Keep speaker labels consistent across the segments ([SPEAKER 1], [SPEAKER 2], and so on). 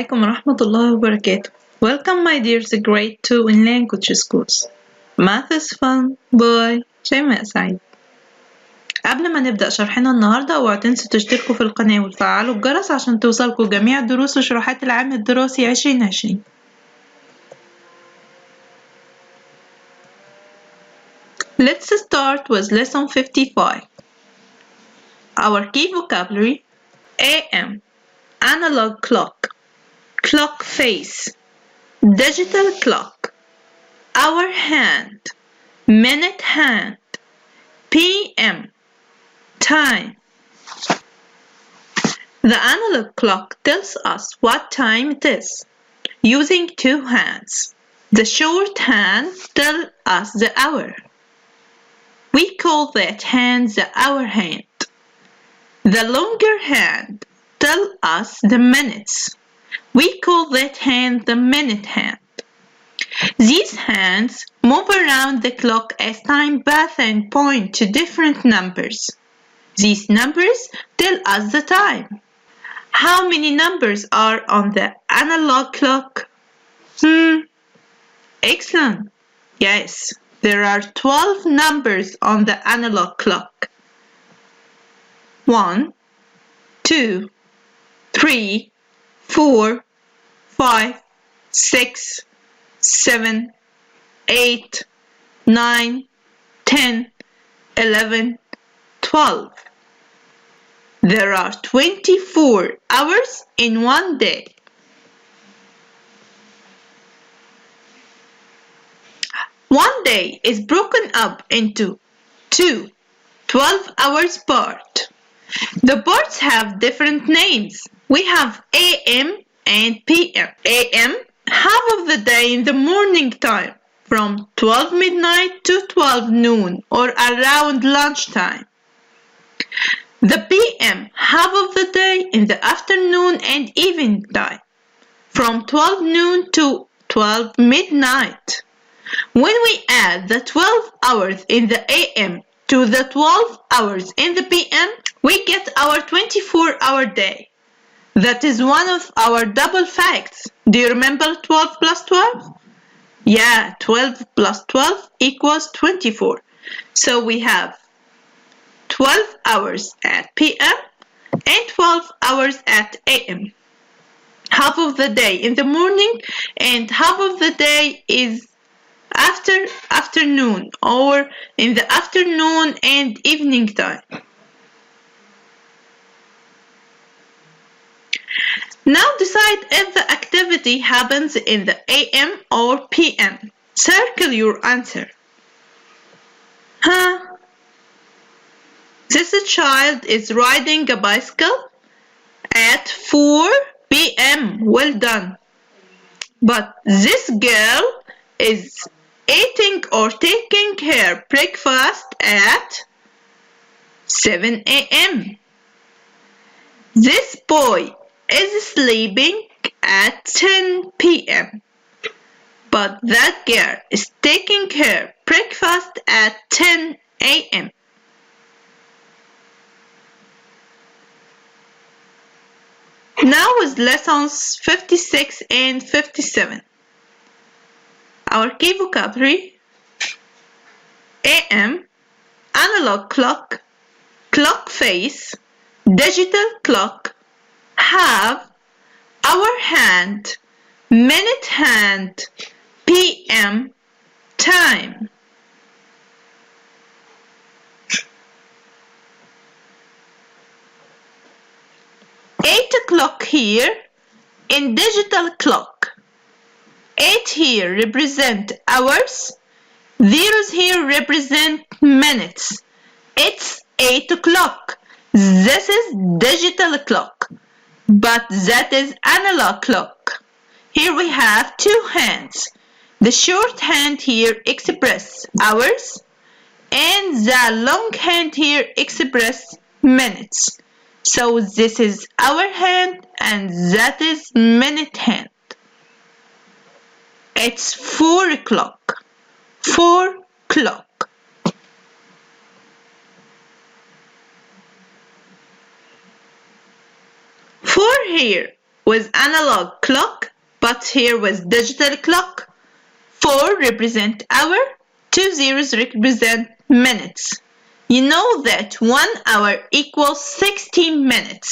[SPEAKER 1] عليكم ورحمة الله وبركاته. Welcome my dears grade 2 in languages course. Math is fun by شيماء سعيد. قبل ما نبدأ شرحنا النهاردة اوعوا تنسوا تشتركوا في القناة وتفعلوا الجرس عشان توصلكوا جميع دروس وشروحات العام الدراسي 2020. Let's start with lesson 55. Our key vocabulary: AM, analog clock, clock face, digital clock, hour hand, minute hand, PM, time. The analog clock tells us what time it is using two hands. The short hand tells us the hour. We call that hand the hour hand. The longer hand tells us the minutes. We call that hand the minute hand. These hands move around the clock as time pass and point to different numbers. These numbers tell us the time. How many numbers are on the analog clock? Excellent. Yes, there are 12 numbers on the analog clock. 1, 2, 3, 4, 5, 6, 7, 8, 9, 10, 11, 12. There are 24 hours in one day. One day is broken up into two 12 hours part. The parts have different names. We have AM and PM. AM, half of the day in the morning time, from 12 midnight to 12 noon or around lunchtime. The PM, half of the day in the afternoon and evening time, from 12 noon to 12 midnight. When we add the 12 hours in the AM to the 12 hours in the PM, we get our 24-hour day. That is one of our double facts. Do you remember 12 plus 12? Yeah, 12 plus 12 equals 24. So we have 12 hours at PM and 12 hours at AM. Half of the day in the morning and half of the day is afternoon or in the afternoon and evening time. Now decide if the activity happens in the AM or PM. Circle your answer. This child is riding a bicycle at 4 PM. Well done. But this girl is eating or taking her breakfast at 7 AM. This boy is sleeping at 10 PM. But that girl is taking her breakfast at 10 AM. Now with lessons 56 and 57. Our key vocabulary: AM, analog clock, clock face, digital clock, half, hour hand, minute hand, PM, time. Eight o'clock here in digital clock. 8 here represent hours. Zeros here represent minutes. It's 8 o'clock. This is digital clock, but that is analog clock. Here we have two hands. The short hand here expresses hours, and the long hand here expresses minutes. So this is hour hand and that is minute hand. It's 4 o'clock. 4 o'clock. 4 here was analog clock, but here was digital clock. 4 represent hour, 2 zeros represent minutes. You know that 1 hour equals 60 minutes.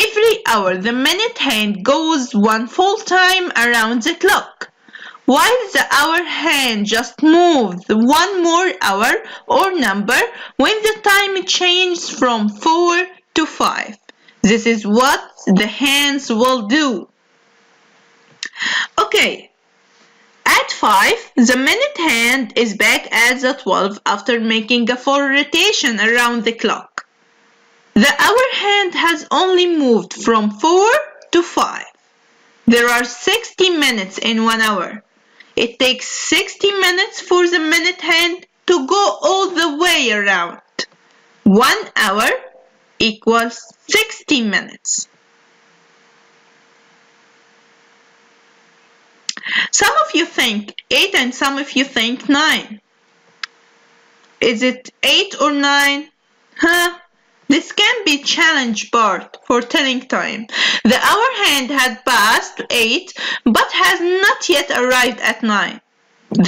[SPEAKER 1] Every hour the minute hand goes one full time around the clock, while the hour hand just moves one more hour or number when the time changes from 4 to 5. This is what the hands will do. Okay. At 5, the minute hand is back at the 12 after making a full rotation around the clock. The hour hand has only moved from 4 to 5. There are 60 minutes in 1 hour. It takes 60 minutes for the minute hand to go all the way around. 1 hour equals 60 minutes. Some of you think 8 and some of you think 9. Is it 8 or 9? This can be challenge part for telling time. The hour hand had passed 8 but has not yet arrived at 9.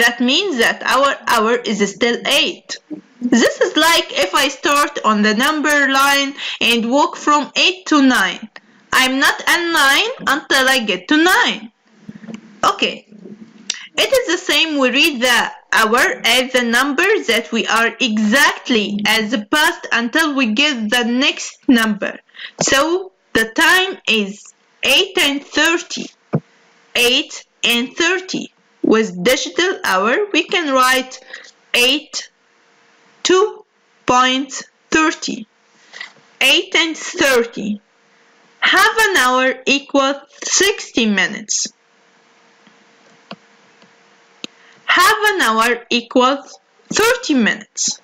[SPEAKER 1] That means that our hour is still 8. This is like if I start on the number line and walk from 8 to 9. I'm not at 9 until I get to 9. Okay, it is the same. We read the hour as the number that we are exactly as the past until we get the next number. So the time is 8 and 30. 8 and 30. With digital hour, we can write 8 2.30. 8 and 30. Half an hour equals 60 minutes. Half an hour equals 30 minutes.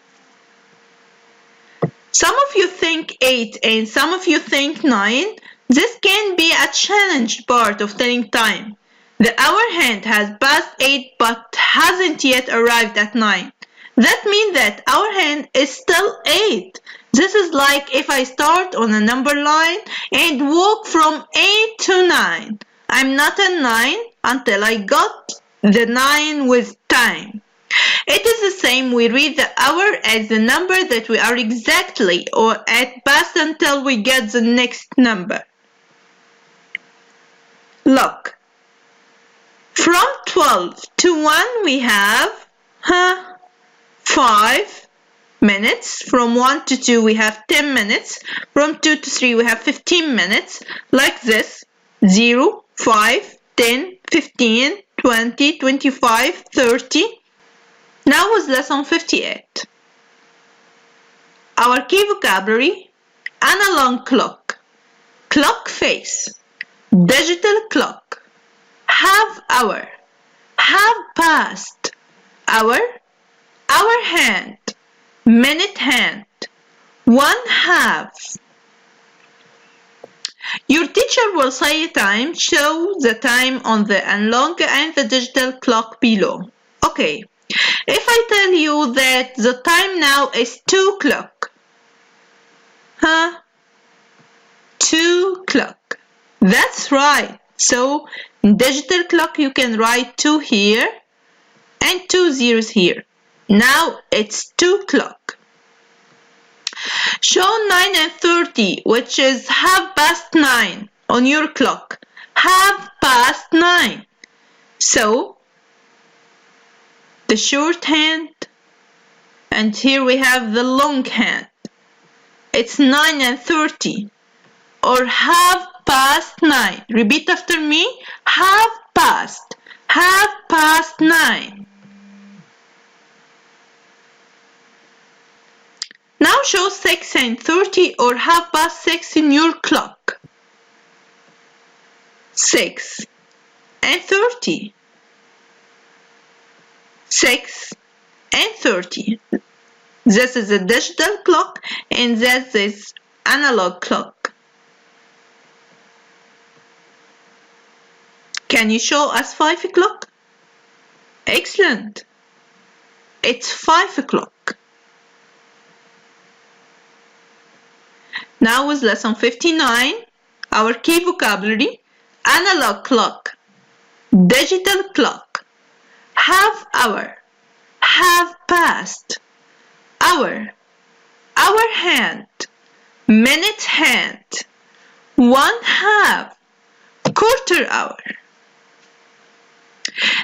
[SPEAKER 1] Some of you think 8 and some of you think 9. This can be a challenge part of telling time. The hour hand has passed 8 but hasn't yet arrived at 9. That means that our hand is still 8. This is like if I start on a number line and walk from 8 to 9. I'm not at 9 until I got the 9 with time. It is the same. We read the hour as the number that we are exactly or at past until we get the next number. Look. From 12 to 1 we have 5 minutes. From 1 to 2 we have 10 minutes. From 2 to 3 we have 15 minutes. Like this. 0, 5, 10, 15, 20, 25, 30. Now with lesson 58. Our key vocabulary: analog clock, clock face, digital clock, half hour, half past, hour, hour hand, minute hand, 1/2. Your teacher will say time. Show the time on the analog and the digital clock below. Okay, if I tell you that the time now is 2 o'clock, 2 o'clock. That's right. So in digital clock you can write 2 here and 2 zeros here. Now it's 2 o'clock. Show 9 and 30, which is 9:30 on your clock. 9:30. So the short hand, and here we have the long hand. It's 9 and 30 or 9:30. Repeat after me. 9:30. Now show 6 and 30 or 6:30 in your clock. 6 and 30. 6 and 30. This is a digital clock and this is analog clock. Can you show us 5 o'clock? Excellent. It's 5 o'clock. Now with lesson 59, our key vocabulary: analog clock, digital clock, half hour, half past, hour, hour hand, minute hand, 1/2, quarter hour.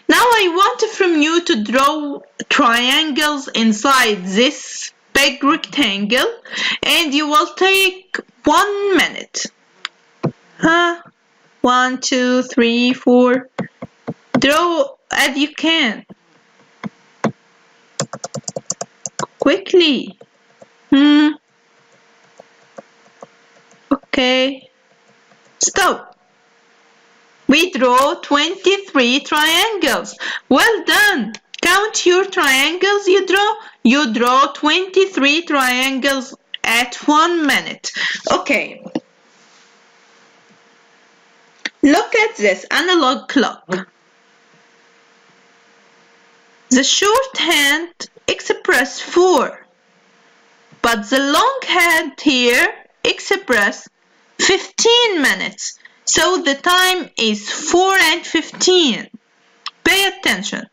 [SPEAKER 1] Now I want from you to draw triangles inside this big rectangle, and you will take 1 minute. 1, 2, 3, 4. Draw as you can. Quickly. Okay. Stop. We draw 23 triangles. Well done. Count your triangles you draw. You draw 23 triangles at 1 minute. Okay. Look at this analog clock. The shorthand express 4, but the longhand here express 15 minutes. So the time is 4 and 15. Pay attention.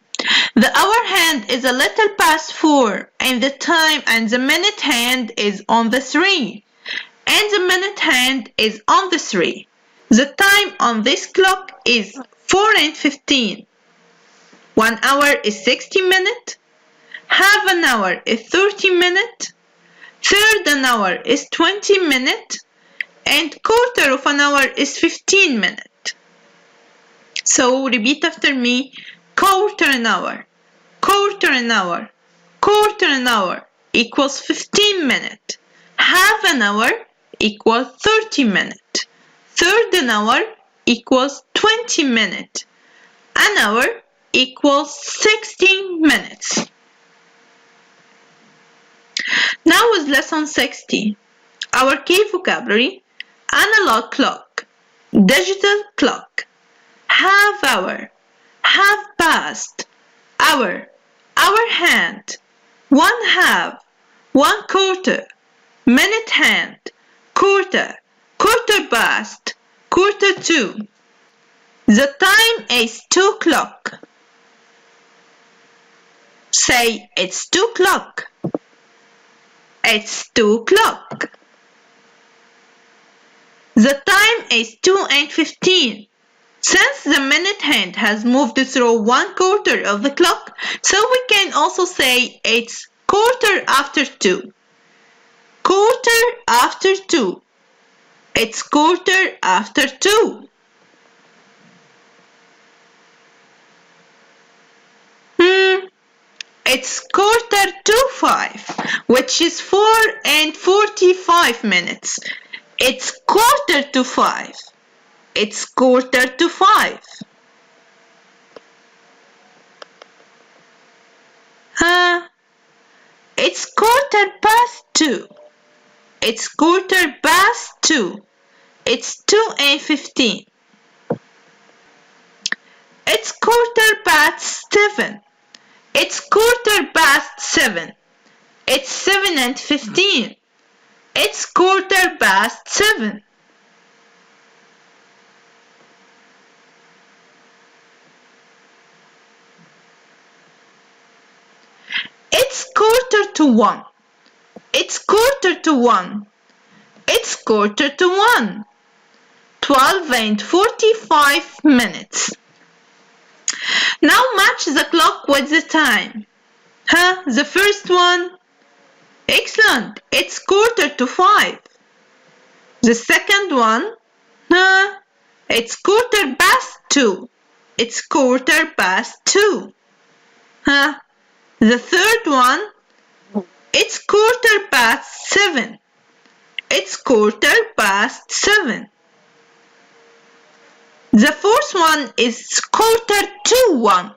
[SPEAKER 1] The hour hand is a little past 4, and the time and the minute hand is on the 3, and the minute hand is on the 3. The time on this clock is 4 and 15. 1 hour is 60 minutes, half an hour is 30 minutes, third an hour is 20 minutes, and quarter of an hour is 15 minutes. So repeat after me. Quarter an hour, quarter an hour, quarter an hour equals 15 minutes. Half an hour equals 30 minutes. Third an hour equals 20 minutes. An hour equals 60 minutes. Now with lesson 60. Our key vocabulary: analog clock, digital clock, half hour, half past, hour, hour hand, 1/2, 1/4, minute hand, quarter, quarter past, quarter to. The time is 2 o'clock. Say, it's 2 o'clock. It's 2 o'clock. The time is 2 and 15. Since the minute hand has moved through 1/4 of the clock, so we can also say it's quarter after 2. Quarter after 2. It's quarter after 2. It's 4:45, which is 4 and 45 minutes. It's 4:45. It's 4:45. It's 2:15. It's 2:15. It's 2 and 15. It's 7:15. It's 7:15. It's 7 and 15. It's 7:15. It's 1:15. It's 1:15. It's 1:15. 12 and 45 minutes. Now match the clock with the time. The first one. Excellent. It's 4:45. The second one. It's 2:15. It's 2:15. The third one. It's 7:15. It's 7:15. The fourth one is 1:45.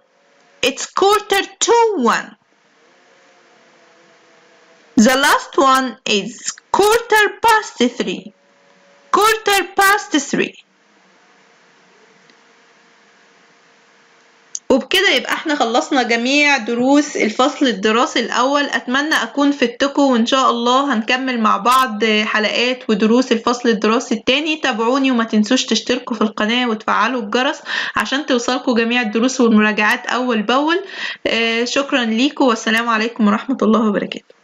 [SPEAKER 1] It's 1:45. The last one is 3:15. 3:15. وبكده يبقى احنا خلصنا جميع دروس الفصل الدراسي الأول. أتمنى أكون فدتكم، وإن شاء الله هنكمل مع بعض حلقات ودروس الفصل الدراسي التاني. تابعوني وما تنسوش تشتركوا في القناة وتفعلوا الجرس عشان توصلكوا جميع الدروس والمراجعات أول بأول. شكرا ليكم، والسلام عليكم ورحمة الله وبركاته.